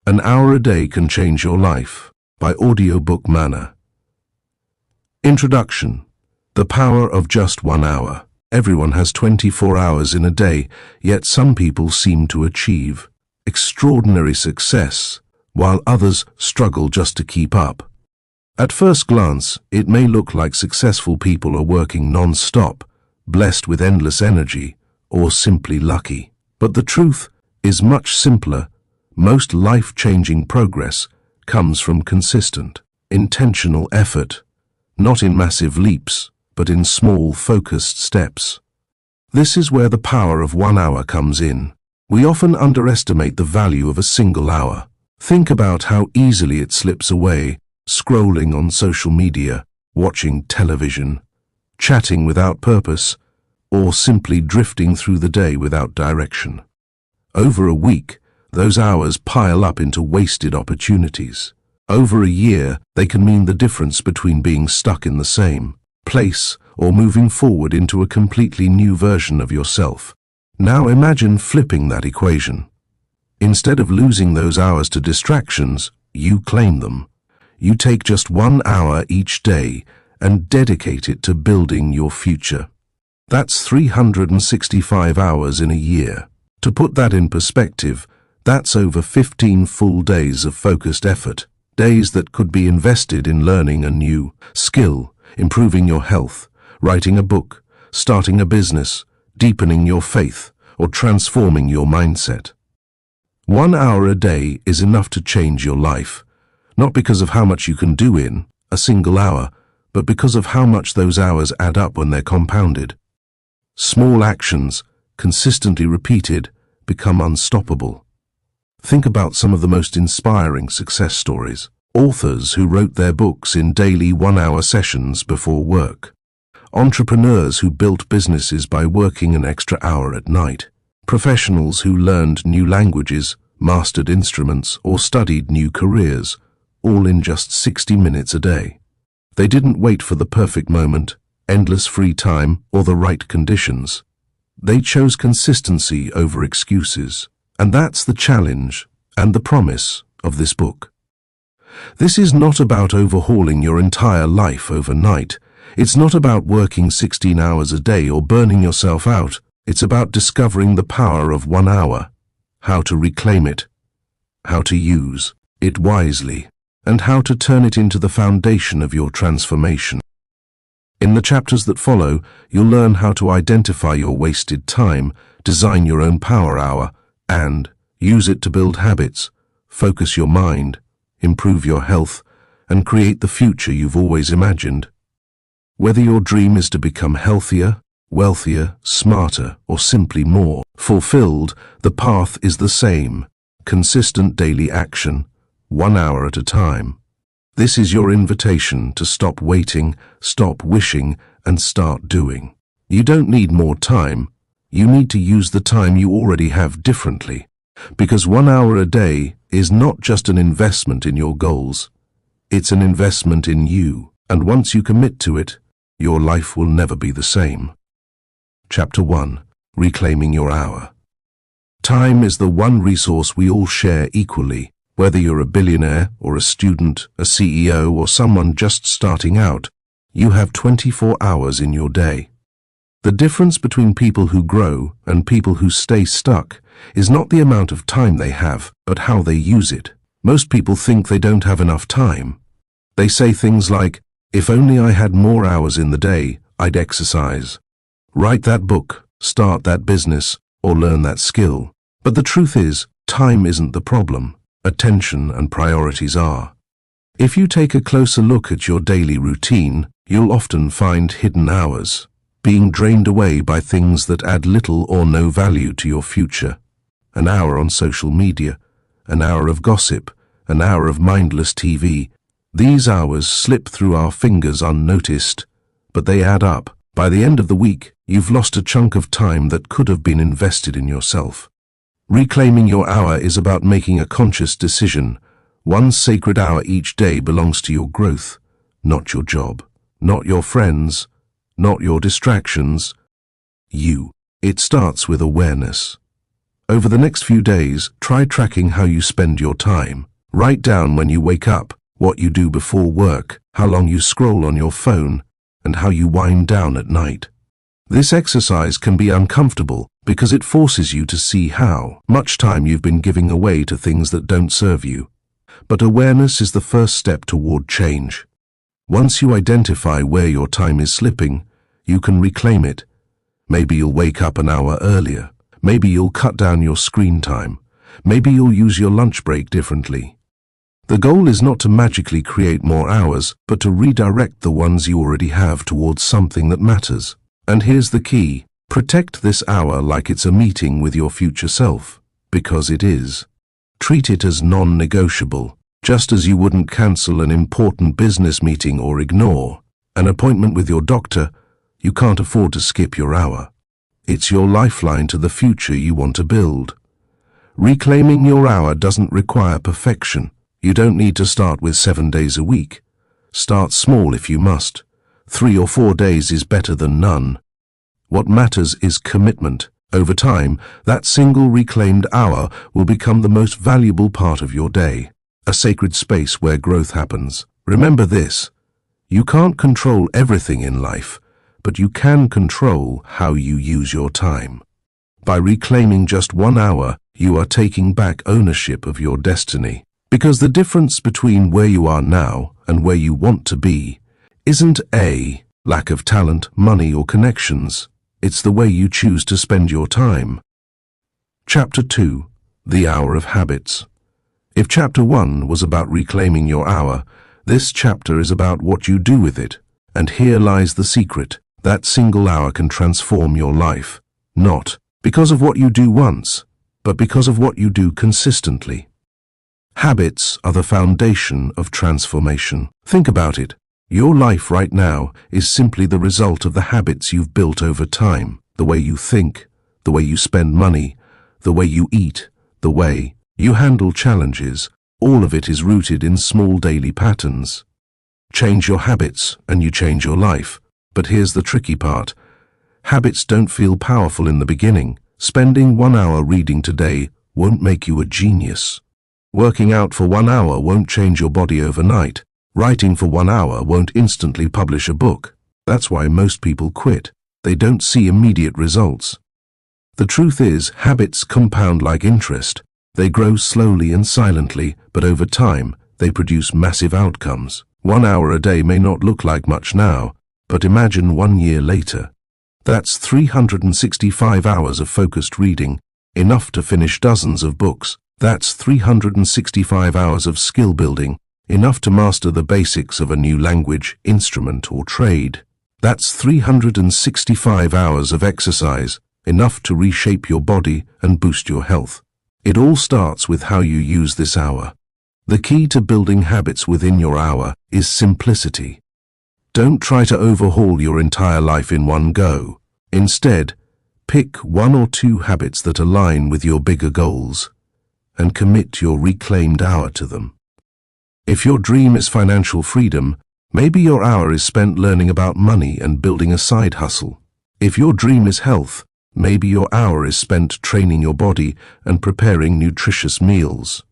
An Hour a Day Can Change Your Life by Audiobook Manor. Introduction. The power of just 1 hour. Everyone has 24 hours in a day, yet some people seem to achieve extraordinary success, while others struggle just to keep up. At first glance, it may look like successful people are working non-stop, blessed with endless energy, or simply lucky. But the truth is much simpler. Most life-changing progress comes from consistent, intentional effort, not in massive leaps, but in small, focused steps. This is where the power of 1 hour comes in. We often underestimate the value of a single hour. Think about how easily it slips away, scrolling on social media, watching television, chatting without purpose, or simply drifting through the day without direction. Over a week, those hours pile up into wasted opportunities. Over a year, they can mean the difference between being stuck in the same place or moving forward into a completely new version of yourself. Now imagine flipping that equation. Instead of losing those hours to distractions, you claim them. You take just 1 hour each day and dedicate it to building your future. That's 365 hours in a year. To put that in perspective, that's over 15 full days of focused effort, days that could be invested in learning a new skill, improving your health, writing a book, starting a business, deepening your faith, or transforming your mindset. 1 hour a day is enough to change your life, not because of how much you can do in a single hour, but because of how much those hours add up when they're compounded. Small actions, consistently repeated, become unstoppable. Think about some of the most inspiring success stories. Authors who wrote their books in daily 1-hour sessions before work. Entrepreneurs who built businesses by working an extra hour at night. Professionals who learned new languages, mastered instruments, or studied new careers, all in just 60 minutes a day. They didn't wait for the perfect moment, endless free time, or the right conditions. They chose consistency over excuses. And that's the challenge and the promise of this book. This is not about overhauling your entire life overnight. It's not about working 16 hours a day or burning yourself out. It's about discovering the power of 1 hour, how to reclaim it, how to use it wisely, and how to turn it into the foundation of your transformation. In the chapters that follow, you'll learn how to identify your wasted time, design your own power hour, and use it to build habits, focus your mind, improve your health, and create the future you've always imagined. Whether your dream is to become healthier, wealthier, smarter, or simply more fulfilled, the path is the same: consistent daily action, 1 hour at a time. This is your invitation to stop waiting, stop wishing, and start doing. You don't need more time. You need to use the time you already have differently, because 1 hour a day is not just an investment in your goals, it's an investment in you, and once you commit to it, your life will never be the same. Chapter 1. Reclaiming Your Hour. Time is the one resource we all share equally, whether you're a billionaire or a student, a CEO, or someone just starting out. You have 24 hours in your day. The difference between people who grow and people who stay stuck is not the amount of time they have, but how they use it. Most people think they don't have enough time. They say things like, "If only I had more hours in the day, I'd exercise, write that book, start that business, or learn that skill." But the truth is, time isn't the problem. Attention and priorities are. If you take a closer look at your daily routine, you'll often find hidden hours, being drained away by things that add little or no value to your future. An hour on social media, an hour of gossip, an hour of mindless TV. These hours slip through our fingers unnoticed, but they add up. By the end of the week, you've lost a chunk of time that could have been invested in yourself. Reclaiming your hour is about making a conscious decision. 1 sacred hour each day belongs to your growth, not your job, not your friends, not your distractions. You. It starts with awareness. Over the next few days, try tracking how you spend your time. Write down when you wake up, what you do before work, how long you scroll on your phone, and how you wind down at night. This exercise can be uncomfortable because it forces you to see how much time you've been giving away to things that don't serve you. But awareness is the first step toward change. Once you identify where your time is slipping, you can reclaim it. Maybe you'll wake up an hour earlier. Maybe you'll cut down your screen time. Maybe you'll use your lunch break differently. The goal is not to magically create more hours, but to redirect the ones you already have towards something that matters. And here's the key: protect this hour like it's a meeting with your future self, because it is. Treat it as non-negotiable, just as you wouldn't cancel an important business meeting or ignore an appointment with your doctor. You can't afford to skip your hour. It's your lifeline to the future you want to build. Reclaiming your hour doesn't require perfection. You don't need to start with 7 days a week. Start small if you must. 3 or 4 days is better than none. What matters is commitment. Over time, that single reclaimed hour will become the most valuable part of your day, a sacred space where growth happens. Remember this: you can't control everything in life, but you can control how you use your time. By reclaiming just 1 hour, you are taking back ownership of your destiny. Because the difference between where you are now and where you want to be isn't a lack of talent, money, or connections. It's the way you choose to spend your time. Chapter 2: The Hour of Habits. If Chapter 1 was about reclaiming your hour, this chapter is about what you do with it. And here lies the secret: that single hour can transform your life, not because of what you do once, but because of what you do consistently. Habits are the foundation of transformation. Think about it. Your life right now is simply the result of the habits you've built over time. The way you think, the way you spend money, the way you eat, the way you handle challenges, all of it is rooted in small daily patterns. Change your habits and you change your life. But here's the tricky part. Habits don't feel powerful in the beginning. Spending 1 hour reading today won't make you a genius. Working out for 1 hour won't change your body overnight. Writing for 1 hour won't instantly publish a book. That's why most people quit. They don't see immediate results. The truth is, habits compound like interest. They grow slowly and silently, but over time, they produce massive outcomes. 1 hour a day may not look like much now, but imagine 1 year later. That's 365 hours of focused reading, enough to finish dozens of books. That's 365 hours of skill building, enough to master the basics of a new language, instrument, or trade. That's 365 hours of exercise, enough to reshape your body and boost your health. It all starts with how you use this hour. The key to building habits within your hour is simplicity. Don't try to overhaul your entire life in one go. Instead, pick 1 or 2 habits that align with your bigger goals, and commit your reclaimed hour to them. If your dream is financial freedom, maybe your hour is spent learning about money and building a side hustle. If your dream is health, maybe your hour is spent training your body and preparing nutritious meals.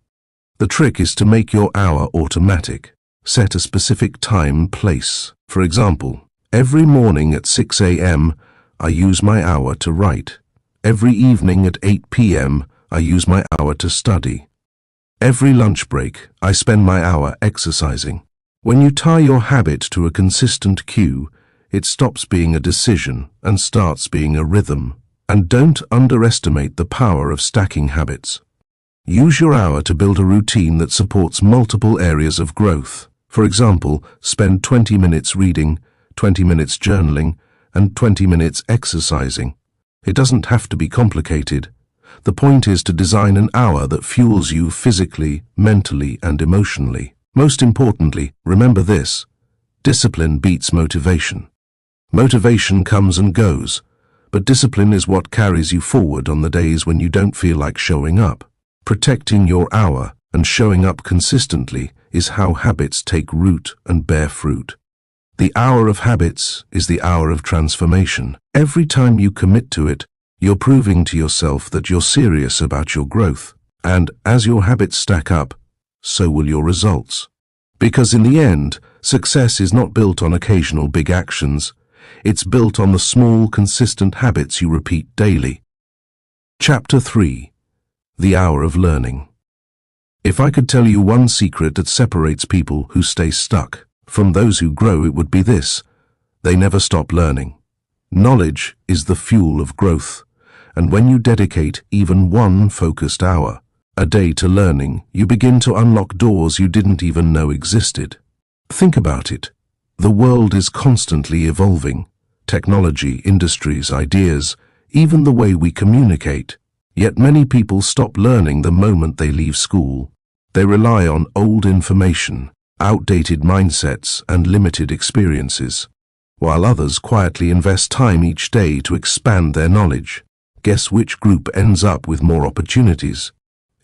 The trick is to make your hour automatic. Set a specific time and place. For example, every morning at 6 a.m., I use my hour to write. Every evening at 8 p.m., I use my hour to study. Every lunch break, I spend my hour exercising. When you tie your habit to a consistent cue, it stops being a decision and starts being a rhythm. And don't underestimate the power of stacking habits. Use your hour to build a routine that supports multiple areas of growth. For example, spend 20 minutes reading, 20 minutes journaling, and 20 minutes exercising. It doesn't have to be complicated. The point is to design an hour that fuels you physically, mentally, and emotionally. Most importantly, remember this: discipline beats motivation. Motivation comes and goes, but discipline is what carries you forward on the days when you don't feel like showing up. Protecting your hour and showing up consistently is how habits take root and bear fruit. The hour of habits is the hour of transformation. Every time you commit to it, You're proving to yourself that you're serious about your growth. And as your habits stack up, so will your results. Because in the end, success is not built on occasional big actions. It's built on the small, consistent habits you repeat daily. Chapter 3. The Hour of Learning. If I could tell you one secret that separates people who stay stuck from those who grow, it would be this: they never stop learning. Knowledge is the fuel of growth, and when you dedicate even one focused hour a day to learning, you begin to unlock doors you didn't even know existed. Think about it. The world is constantly evolving. Technology, industries, ideas, even the way we communicate. Yet many people stop learning the moment they leave school. They rely on old information, outdated mindsets, and limited experiences, while others quietly invest time each day to expand their knowledge. Guess which group ends up with more opportunities?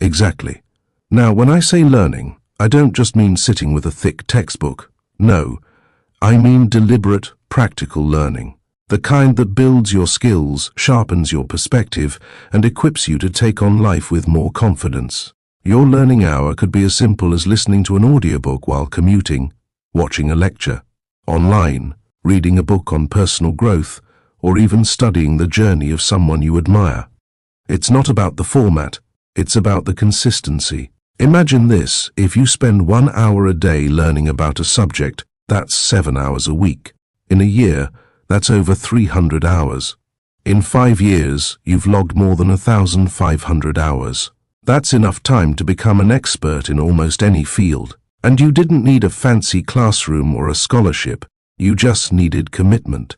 Exactly. Now, when I say learning, I don't just mean sitting with a thick textbook. No, I mean deliberate, practical learning. The kind that builds your skills, sharpens your perspective, and equips you to take on life with more confidence. Your learning hour could be as simple as listening to an audiobook while commuting, watching a lecture, online, reading a book on personal growth, or even studying the journey of someone you admire. It's not about the format, it's about the consistency. Imagine this: if you spend 1 hour a day learning about a subject, that's 7 hours a week. In a year, that's over 300 hours. In 5 years, you've logged more than 1,500 hours. That's enough time to become an expert in almost any field. And you didn't need a fancy classroom or a scholarship. You just needed commitment.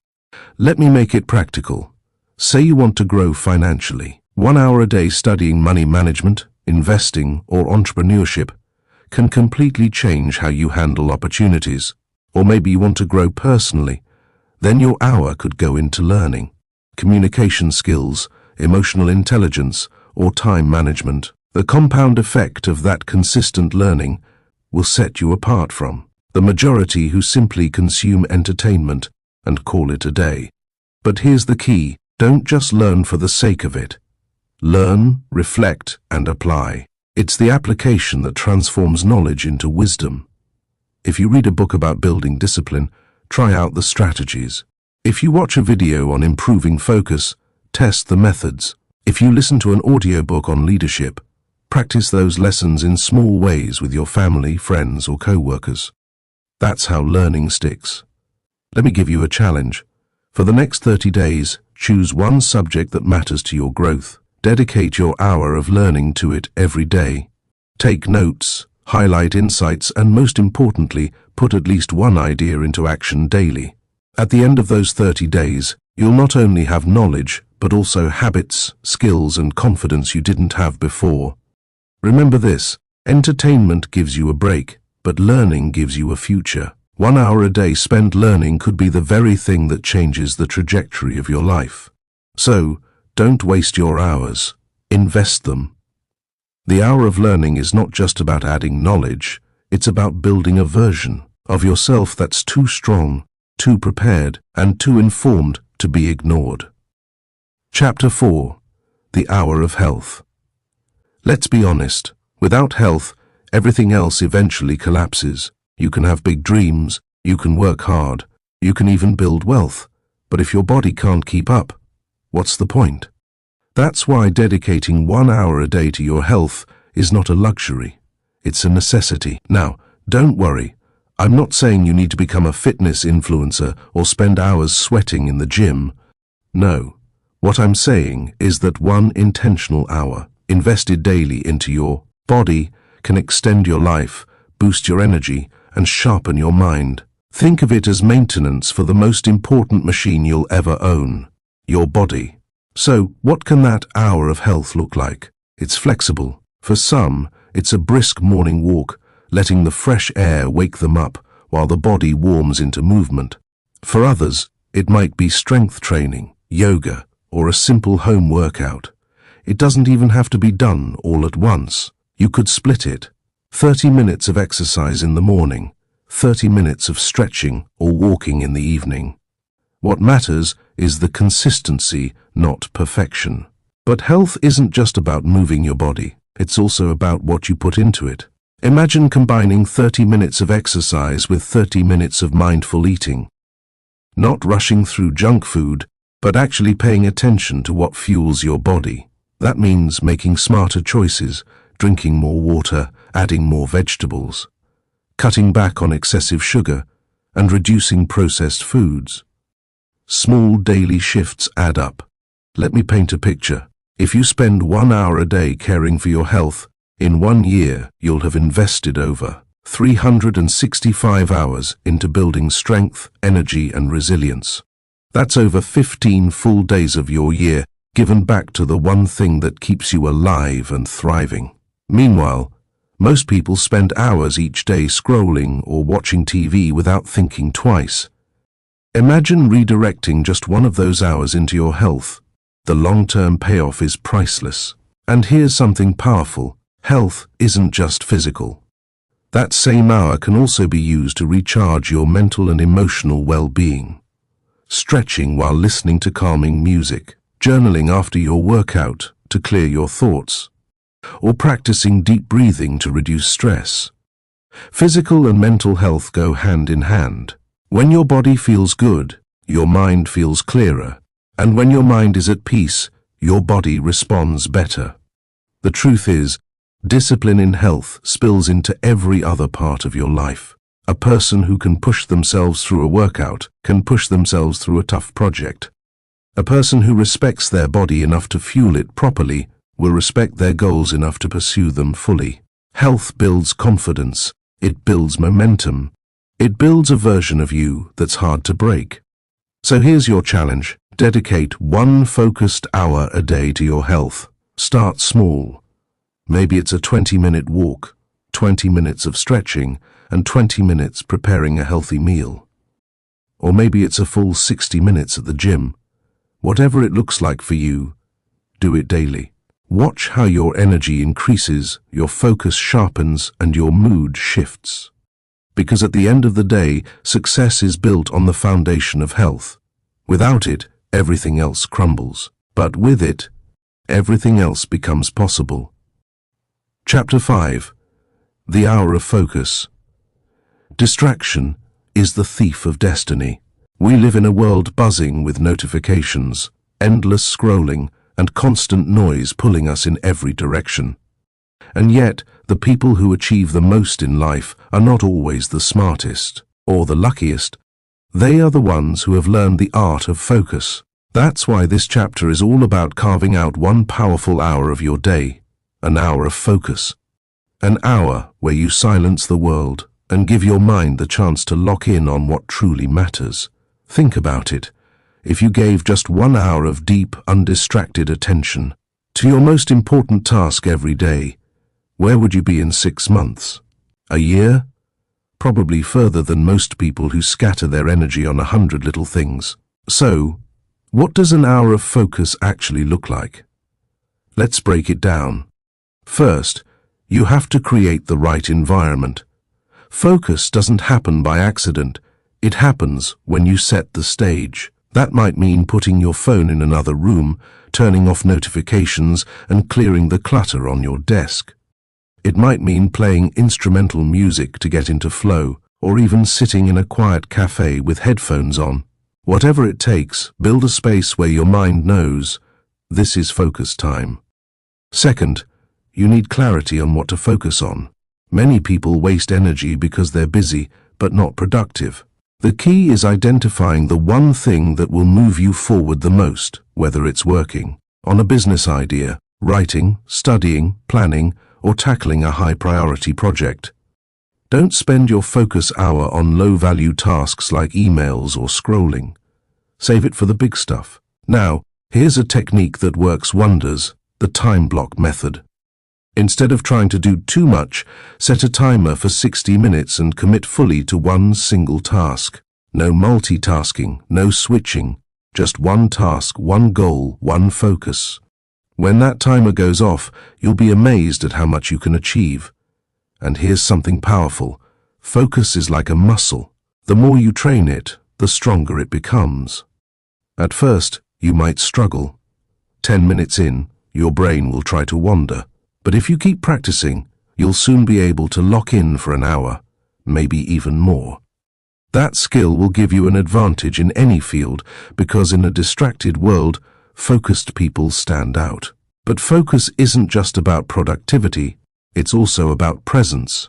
Let me make it practical. Say you want to grow financially. 1 hour a day studying money management, investing, or entrepreneurship can completely change how you handle opportunities. Or maybe you want to grow personally. Then your hour could go into learning communication skills, emotional intelligence, or time management. The compound effect of that consistent learning will set you apart from the majority who simply consume entertainment and call it a day. But here's the key: don't just learn for the sake of it. Learn, reflect, and apply. It's the application that transforms knowledge into wisdom. If you read a book about building discipline, try out the strategies. If you watch a video on improving focus, test the methods. If you listen to an audiobook on leadership, practice those lessons in small ways with your family, friends, or co-workers. That's how learning sticks. Let me give you a challenge. For the next 30 days, choose one subject that matters to your growth. Dedicate your hour of learning to it every day. Take notes, highlight insights, and most importantly, put at least one idea into action daily. At the end of those 30 days, you'll not only have knowledge, but also habits, skills, and confidence you didn't have before. Remember this: entertainment gives you a break, but learning gives you a future. 1 hour a day spent learning could be the very thing that changes the trajectory of your life. So, don't waste your hours. Invest them. The hour of learning is not just about adding knowledge, it's about building a version of yourself that's too strong, too prepared, and too informed to be ignored. Chapter 4. The Hour of Health. Let's be honest, without health, everything else eventually collapses. You can have big dreams, you can work hard, you can even build wealth, but if your body can't keep up, what's the point? That's why dedicating 1 hour a day to your health is not a luxury, it's a necessity. Now, don't worry, I'm not saying you need to become a fitness influencer or spend hours sweating in the gym. No, what I'm saying is that one intentional hour, invested daily into your body, can extend your life, boost your energy, and sharpen your mind. Think of it as maintenance for the most important machine you'll ever own, your body. So, what can that hour of health look like? It's flexible. For some, it's a brisk morning walk, letting the fresh air wake them up while the body warms into movement. For others, it might be strength training, yoga, or a simple home workout. It doesn't even have to be done all at once. You could split it. 30 minutes of exercise in the morning, 30 minutes of stretching or walking in the evening. What matters is the consistency, not perfection. But health isn't just about moving your body. It's also about what you put into it. Imagine combining 30 minutes of exercise with 30 minutes of mindful eating. Not rushing through junk food, but actually paying attention to what fuels your body. That means making smarter choices, drinking more water, adding more vegetables, cutting back on excessive sugar, and reducing processed foods. Small daily shifts add up. Let me paint a picture. If you spend 1 hour a day caring for your health, in 1 year you'll have invested over 365 hours into building strength, energy, and resilience. That's over 15 full days of your year given back to the one thing that keeps you alive and thriving. Meanwhile, most people spend hours each day scrolling or watching TV without thinking twice. Imagine redirecting just one of those hours into your health. The long-term payoff is priceless. And here's something powerful. Health isn't just physical. That same hour can also be used to recharge your mental and emotional well-being. Stretching while listening to calming music, journaling after your workout to clear your thoughts, or practicing deep breathing to reduce stress. Physical and mental health go hand in hand. When your body feels good, your mind feels clearer, and when your mind is at peace, your body responds better. The truth is, discipline in health spills into every other part of your life. A person who can push themselves through a workout can push themselves through a tough project. A person who respects their body enough to fuel it properly will respect their goals enough to pursue them fully. Health builds confidence. It builds momentum. It builds a version of you that's hard to break. So here's your challenge. Dedicate 1 focused hour a day to your health. Start small. Maybe it's a 20-minute walk, 20 minutes of stretching, and 20 minutes preparing a healthy meal. Or maybe it's a full 60 minutes at the gym. Whatever it looks like for you, do it daily. Watch how your energy increases, your focus sharpens, and your mood shifts. Because at the end of the day, success is built on the foundation of health. Without it, everything else crumbles. But with it, everything else becomes possible. Chapter 5. The Hour of Focus. Distraction is the thief of destiny. We live in a world buzzing with notifications, endless scrolling, and constant noise pulling us in every direction. And yet, the people who achieve the most in life are not always the smartest or the luckiest. They are the ones who have learned the art of focus. That's why this chapter is all about carving out 1 powerful hour of your day, an hour of focus. An hour where you silence the world and give your mind the chance to lock in on what truly matters. Think about it. If you gave just 1 hour of deep, undistracted attention to your most important task every day, where would you be in 6 months? A year? Probably further than most people who scatter their energy on 100 little things. So, what does an hour of focus actually look like? Let's break it down. First, you have to create the right environment. Focus doesn't happen by accident. It happens when you set the stage. That might mean putting your phone in another room, turning off notifications, and clearing the clutter on your desk. It might mean playing instrumental music to get into flow, or even sitting in a quiet cafe with headphones on. Whatever it takes, build a space where your mind knows, this is focus time. Second, you need clarity on what to focus on. Many people waste energy because they're busy, but not productive. The key is identifying the one thing that will move you forward the most, whether it's working on a business idea, writing, studying, planning, or tackling a high-priority project. Don't spend your focus hour on low-value tasks like emails or scrolling. Save it for the big stuff. Now, here's a technique that works wonders, the time block method. Instead of trying to do too much, set a timer for 60 minutes and commit fully to one single task. No multitasking, no switching, just one task, one goal, one focus. When that timer goes off, you'll be amazed at how much you can achieve. And here's something powerful. Focus is like a muscle. The more you train it, the stronger it becomes. At first, you might struggle. 10 minutes in, your brain will try to wander. But if you keep practicing, you'll soon be able to lock in for an hour, maybe even more. That skill will give you an advantage in any field because in a distracted world, focused people stand out. But focus isn't just about productivity, it's also about presence.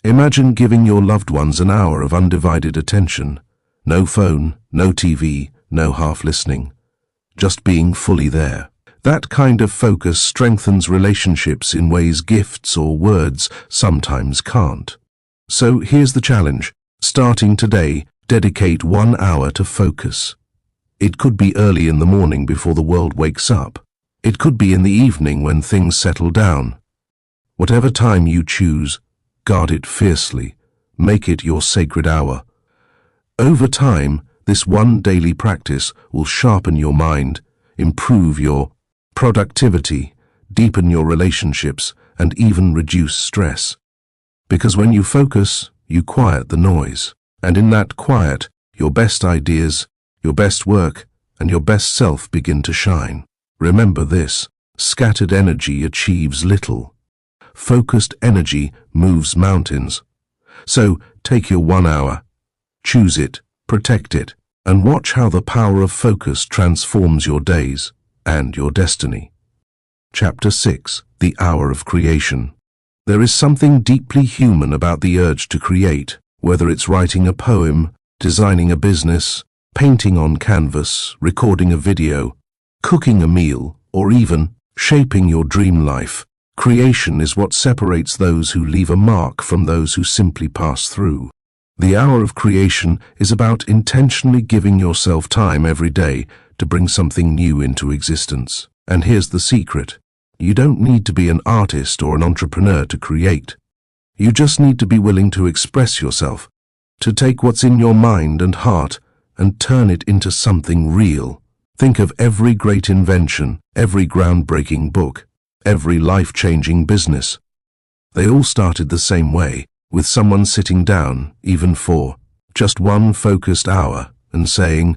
Imagine giving your loved ones an hour of undivided attention. No phone, no TV, no half listening. Just being fully there. That kind of focus strengthens relationships in ways gifts or words sometimes can't. So here's the challenge. Starting today, dedicate 1 hour to focus. It could be early in the morning before the world wakes up. It could be in the evening when things settle down. Whatever time you choose, guard it fiercely. Make it your sacred hour. Over time, this one daily practice will sharpen your mind, improve your productivity, deepen your relationships, and even reduce stress. Because when you focus, you quiet the noise. And in that quiet, your best ideas, your best work, and your best self begin to shine. Remember this: scattered energy achieves little. Focused energy moves mountains. So take your 1 hour, choose it, protect it, and watch how the power of focus transforms your days and your destiny. Chapter 6: The Hour of Creation. There is something deeply human about the urge to create, whether it's writing a poem, designing a business, painting on canvas, recording a video, cooking a meal, or even shaping your dream life. Creation is what separates those who leave a mark from those who simply pass through. The hour of creation is about intentionally giving yourself time every day to bring something new into existence. And here's the secret. You don't need to be an artist or an entrepreneur to create. You just need to be willing to express yourself, to take what's in your mind and heart and turn it into something real. Think of every great invention, every groundbreaking book, every life-changing business. They all started the same way, with someone sitting down, even for just one focused hour, and saying,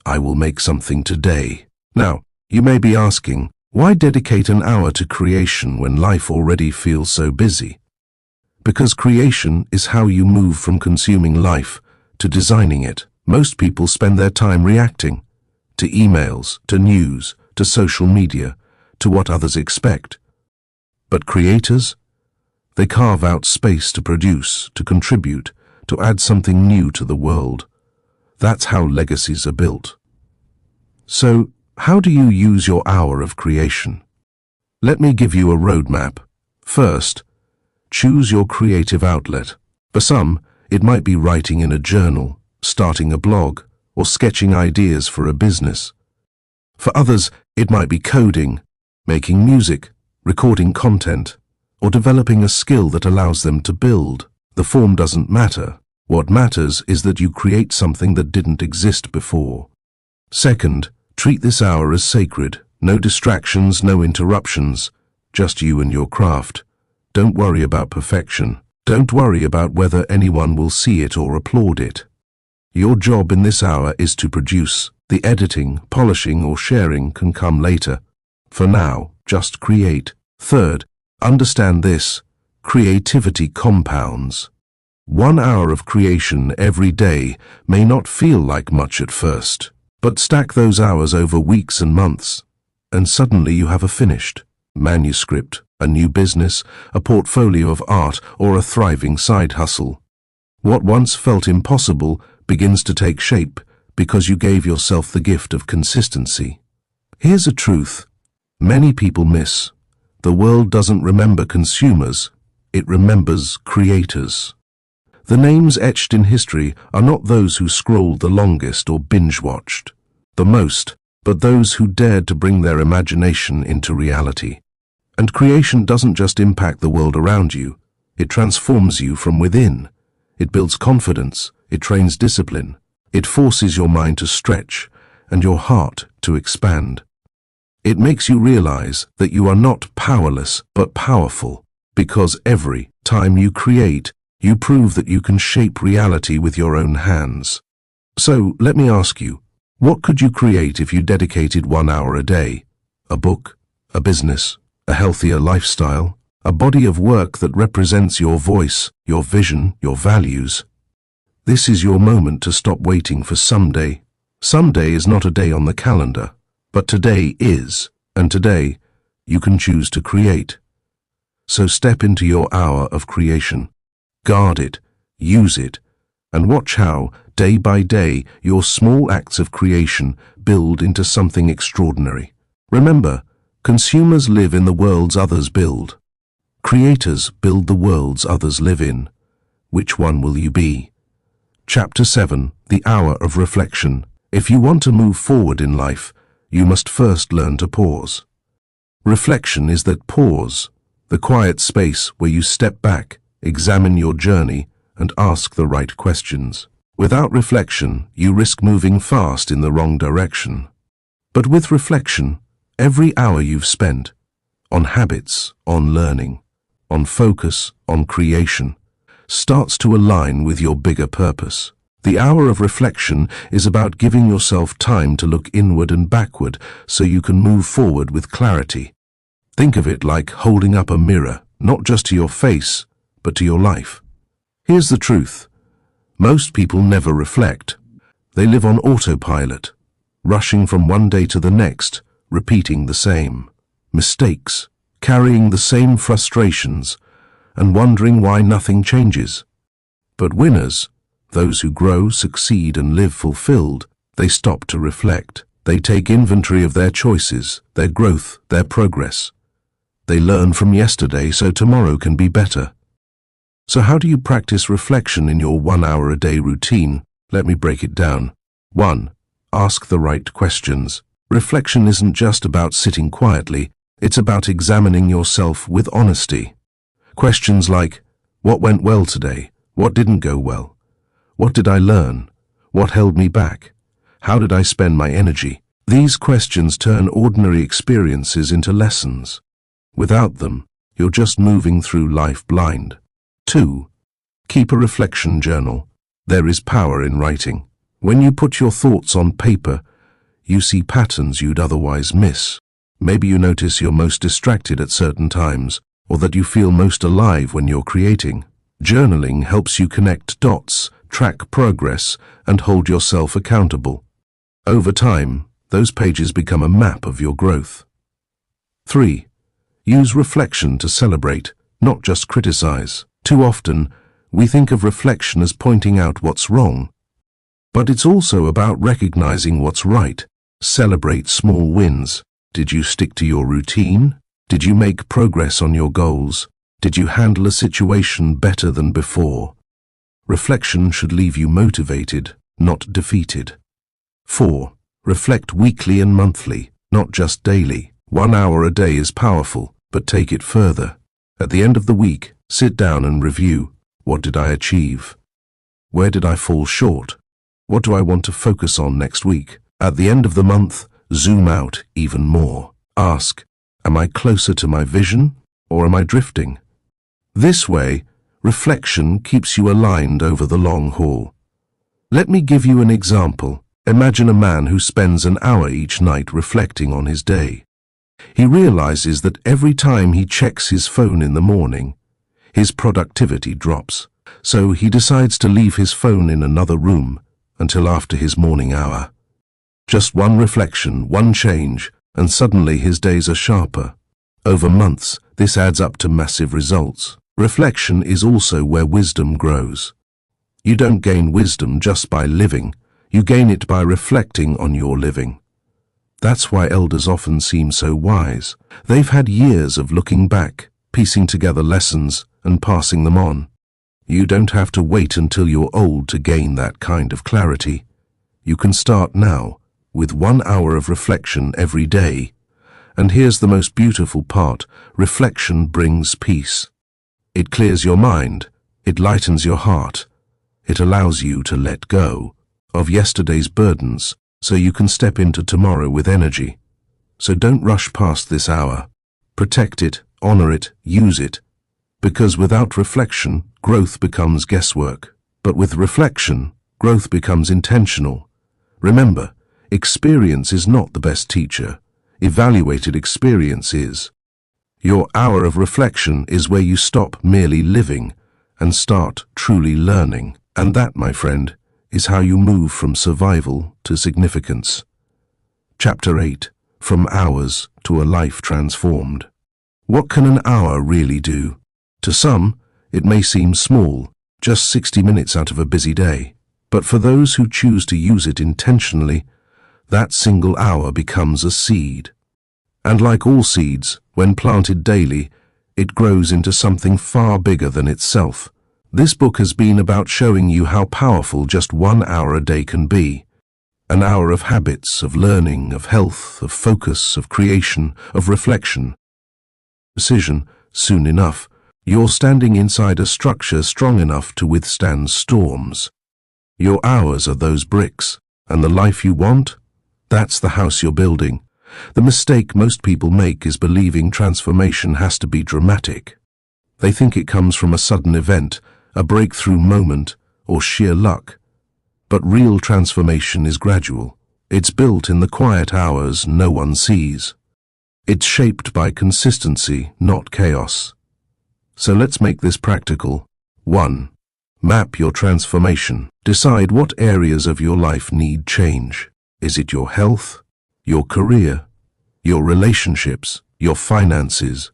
"I will make something today." Now, you may be asking, why dedicate an hour to creation when life already feels so busy? Because creation is how you move from consuming life to designing it. Most people spend their time reacting to emails, to news, to social media, to what others expect. But creators, they carve out space to produce, to contribute, to add something new to the world. That's how legacies are built. So, how do you use your hour of creation? Let me give you a roadmap. First, choose your creative outlet. For some, it might be writing in a journal, starting a blog, or sketching ideas for a business. For others, it might be coding, making music, recording content, or developing a skill that allows them to build. The form doesn't matter. What matters is that you create something that didn't exist before. Second, treat this hour as sacred. No distractions, no interruptions, just you and your craft. Don't worry about perfection. Don't worry about whether anyone will see it or applaud it. Your job in this hour is to produce. The editing, polishing, or sharing can come later. For now, just create. Third, understand this: creativity compounds. 1 hour of creation every day may not feel like much at first, but stack those hours over weeks and months, and suddenly you have a finished manuscript, a new business, a portfolio of art, or a thriving side hustle. What once felt impossible begins to take shape because you gave yourself the gift of consistency. Here's a truth many people miss. The world doesn't remember consumers, it remembers creators. The names etched in history are not those who scrolled the longest or binge-watched the most, but those who dared to bring their imagination into reality. And creation doesn't just impact the world around you, it transforms you from within. It builds confidence, it trains discipline, it forces your mind to stretch and your heart to expand. It makes you realize that you are not powerless but powerful, because every time you create, you prove that you can shape reality with your own hands. So let me ask you, What could you create if you dedicated 1 hour a day? A book, a business, a healthier lifestyle, a body of work that represents your voice, your vision, your values. This is your moment to stop waiting for someday. Someday is not a day on the calendar, but today is, and today you can choose to create. So step into your hour of creation. Guard it, use it, and watch how, day by day, your small acts of creation build into something extraordinary. Remember, consumers live in the worlds others build. Creators build the worlds others live in. Which one will you be? Chapter 7, The Hour of Reflection. If you want to move forward in life, you must first learn to pause. Reflection is that pause, the quiet space where you step back, examine your journey, and ask the right questions. Without reflection, you risk moving fast in the wrong direction. But with reflection, every hour you've spent, on habits, on learning, on focus, on creation, starts to align with your bigger purpose. The hour of reflection is about giving yourself time to look inward and backward so you can move forward with clarity. Think of it like holding up a mirror, not just to your face, but to your life. Here's the truth. Most people never reflect. They live on autopilot, rushing from one day to the next, repeating the same mistakes, carrying the same frustrations, and wondering why nothing changes. But winners, those who grow, succeed, and live fulfilled, they stop to reflect. They take inventory of their choices, their growth, their progress. They learn from yesterday so tomorrow can be better. So how do you practice reflection in your 1 hour a day routine? Let me break it down. 1. Ask the right questions. Reflection isn't just about sitting quietly, it's about examining yourself with honesty. Questions like, what went well today? What didn't go well? What did I learn? What held me back? How did I spend my energy? These questions turn ordinary experiences into lessons. Without them, you're just moving through life blind. 2. Keep a reflection journal. There is power in writing. When you put your thoughts on paper, you see patterns you'd otherwise miss. Maybe you notice you're most distracted at certain times, or that you feel most alive when you're creating. Journaling helps you connect dots, track progress, and hold yourself accountable. Over time, those pages become a map of your growth. 3. Use reflection to celebrate, not just criticize. Too often, we think of reflection as pointing out what's wrong. But it's also about recognizing what's right. Celebrate small wins. Did you stick to your routine? Did you make progress on your goals? Did you handle a situation better than before? Reflection should leave you motivated, not defeated. 4. Reflect weekly and monthly, not just daily. 1 hour a day is powerful, but take it further. At the end of the week, sit down and review. What did I achieve? Where did I fall short? What do I want to focus on next week? At the end of the month, zoom out even more. Ask, am I closer to my vision, or am I drifting? This way, reflection keeps you aligned over the long haul. Let me give you an example. Imagine a man who spends an hour each night reflecting on his day. He realizes that every time he checks his phone in the morning, his productivity drops. So he decides to leave his phone in another room until after his morning hour. Just one reflection, one change, and suddenly his days are sharper. Over months, this adds up to massive results. Reflection is also where wisdom grows. You don't gain wisdom just by living, you gain it by reflecting on your living. That's why elders often seem so wise. They've had years of looking back, piecing together lessons, and passing them on. You don't have to wait until you're old to gain that kind of clarity. You can start now, with 1 hour of reflection every day. And here's the most beautiful part: reflection brings peace. It clears your mind, it lightens your heart, it allows you to let go of yesterday's burdens so you can step into tomorrow with energy. So don't rush past this hour. Protect it, honor it, use it. Because without reflection, growth becomes guesswork. But with reflection, growth becomes intentional. Remember, Experience is not the best teacher. Evaluated experience is. Your hour of reflection is where you stop merely living and start truly learning. And that, my friend, is how you move from survival to significance. Chapter 8. From hours to a life transformed. What can an hour really do? To some, it may seem small, just 60 minutes out of a busy day. But for those who choose to use it intentionally, that single hour becomes a seed. And like all seeds, when planted daily, it grows into something far bigger than itself. This book has been about showing you how powerful just 1 hour a day can be. An hour of habits, of learning, of health, of focus, of creation, of reflection. Precision, soon enough, you're standing inside a structure strong enough to withstand storms. Your hours are those bricks, and the life you want? That's the house you're building. The mistake most people make is believing transformation has to be dramatic. They think it comes from a sudden event, a breakthrough moment, or sheer luck. But real transformation is gradual. It's built in the quiet hours no one sees. It's shaped by consistency, not chaos. So let's make this practical. 1. Map your transformation. Decide what areas of your life need change. Is it your health, your career, your relationships, your finances?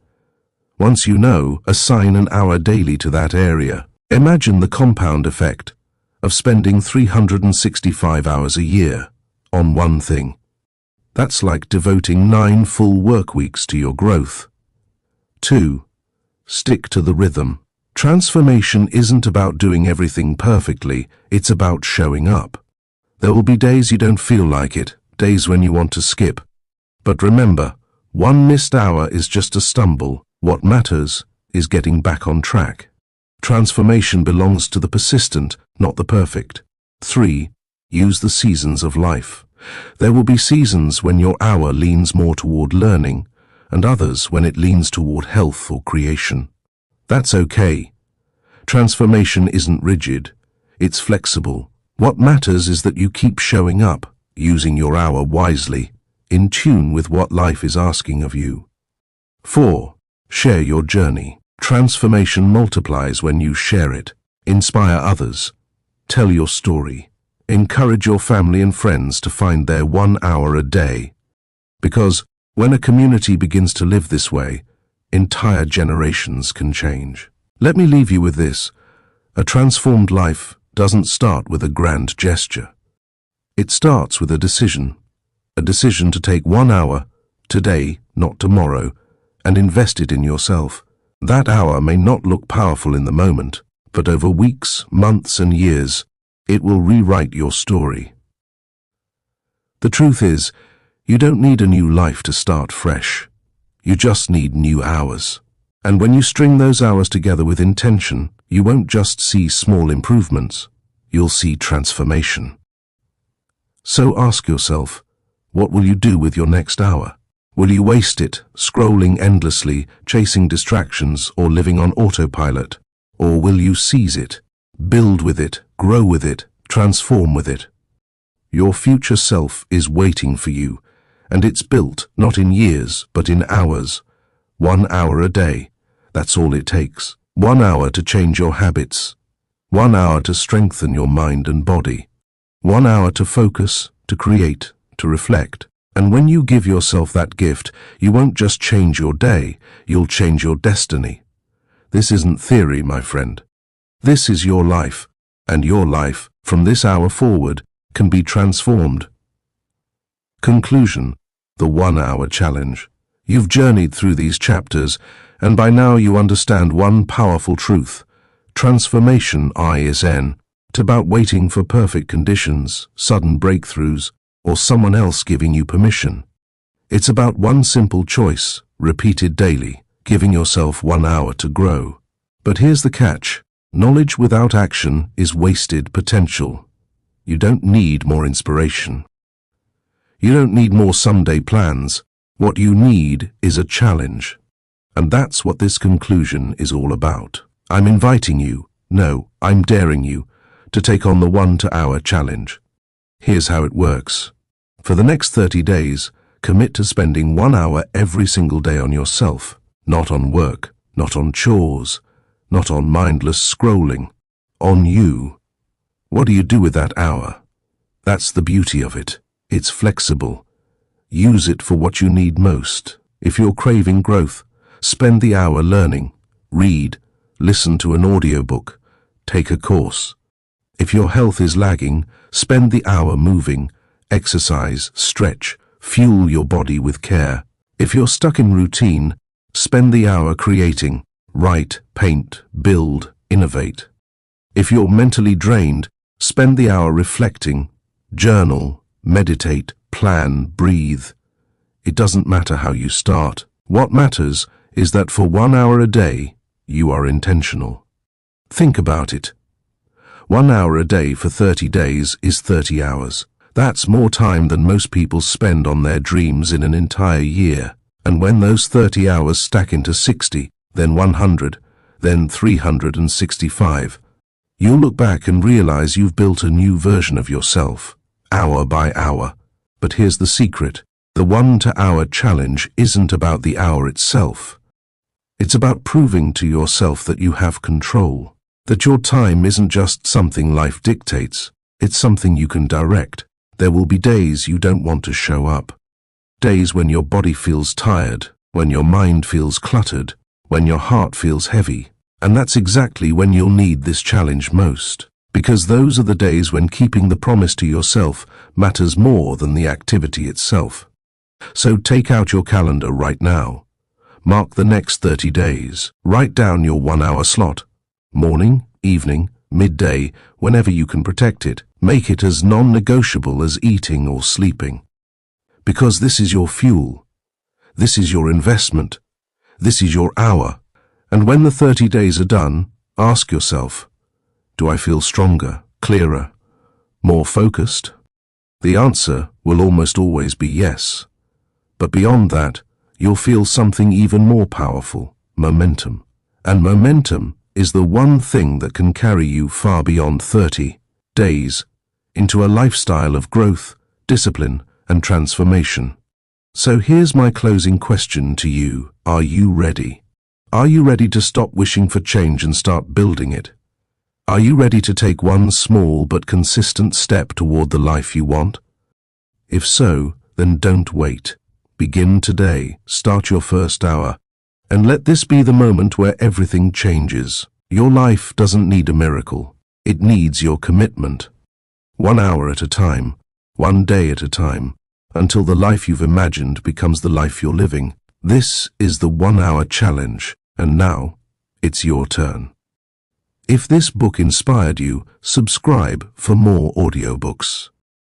Once you know, assign an hour daily to that area. Imagine the compound effect of spending 365 hours a year on one thing. That's like devoting 9 full work weeks to your growth. 2. Stick to the rhythm. Transformation isn't about doing everything perfectly, it's about showing up. There will be days you don't feel like it, days when you want to skip. But remember, 1 missed hour is just a stumble. What matters is getting back on track. Transformation belongs to the persistent, not the perfect. 3. Use the seasons of life. There will be seasons when your hour leans more toward learning, and others when it leans toward health or creation. That's okay. Transformation isn't rigid, it's flexible. What matters is that you keep showing up, using your hour wisely, in tune with what life is asking of you. 4. Share your journey. Transformation multiplies when you share it. Inspire others. Tell your story. Encourage your family and friends to find their 1 hour a day. Because when a community begins to live this way, entire generations can change. Let me leave you with this. A transformed life doesn't start with a grand gesture. It starts with a decision to take 1 hour, today, not tomorrow, and invest it in yourself. That hour may not look powerful in the moment, but over weeks, months, and years, it will rewrite your story. The truth is, you don't need a new life to start fresh. You just need new hours. And when you string those hours together with intention, you won't just see small improvements, you'll see transformation. So ask yourself, what will you do with your next hour? Will you waste it, scrolling endlessly, chasing distractions, or living on autopilot? Or will you seize it, build with it, grow with it, transform with it? Your future self is waiting for you, and it's built not in years, but in hours. 1 hour a day, that's all it takes. 1 hour to change your habits. 1 hour to strengthen your mind and body. 1 hour to focus, to create, to reflect. And when you give yourself that gift, you won't just change your day, you'll change your destiny. This isn't theory, my friend. This is your life, and your life, from this hour forward, can be transformed. Conclusion: the 1 hour challenge. You've journeyed through these chapters, and by now you understand one powerful truth. Transformation isn't about waiting for perfect conditions, sudden breakthroughs, or someone else giving you permission. It's about one simple choice, repeated daily, giving yourself 1 hour to grow. But here's the catch. Knowledge without action is wasted potential. You don't need more inspiration. You don't need more someday plans. What you need is a challenge. And that's what this conclusion is all about. I'm inviting you, no, I'm daring you, to take on the 1 hour challenge. Here's how it works. For the next 30 days, commit to spending 1 hour every single day on yourself, not on work, not on chores, not on mindless scrolling, on you. What do you do with that hour? That's the beauty of it. It's flexible. Use it for what you need most. If you're craving growth, spend the hour learning, read, listen to an audiobook, take a course. If your health is lagging, spend the hour moving, exercise, stretch, fuel your body with care. If you're stuck in routine, spend the hour creating, write, paint, build, innovate. If you're mentally drained, spend the hour reflecting, journal, meditate, plan, breathe. It doesn't matter how you start. What matters is that for 1 hour a day, you are intentional. Think about it. 1 hour a day for 30 days is 30 hours. That's more time than most people spend on their dreams in an entire year. And when those 30 hours stack into 60, then 100, then 365, you'll look back and realize you've built a new version of yourself, hour by hour. But here's the secret. The 1 hour challenge isn't about the hour itself. It's about proving to yourself that you have control, that your time isn't just something life dictates, it's something you can direct. There will be days you don't want to show up. Days when your body feels tired, when your mind feels cluttered, when your heart feels heavy. And that's exactly when you'll need this challenge most. Because those are the days when keeping the promise to yourself matters more than the activity itself. So take out your calendar right now. Mark the next 30 days. Write down your 1 hour slot. Morning, evening, midday, whenever you can protect it. Make it as non-negotiable as eating or sleeping. Because this is your fuel. This is your investment. This is your hour. And when the 30 days are done, ask yourself, do I feel stronger, clearer, more focused? The answer will almost always be yes. But beyond that, you'll feel something even more powerful, momentum. And momentum is the one thing that can carry you far beyond 30 days into a lifestyle of growth, discipline, and transformation. So here's my closing question to you. Are you ready? Are you ready to stop wishing for change and start building it? Are you ready to take one small but consistent step toward the life you want? If so, then don't wait. Begin today, start your first hour, and let this be the moment where everything changes. Your life doesn't need a miracle. It needs your commitment. 1 hour at a time, 1 day at a time, until the life you've imagined becomes the life you're living. This is the 1 hour challenge, and now it's your turn. If this book inspired you, subscribe for more audiobooks.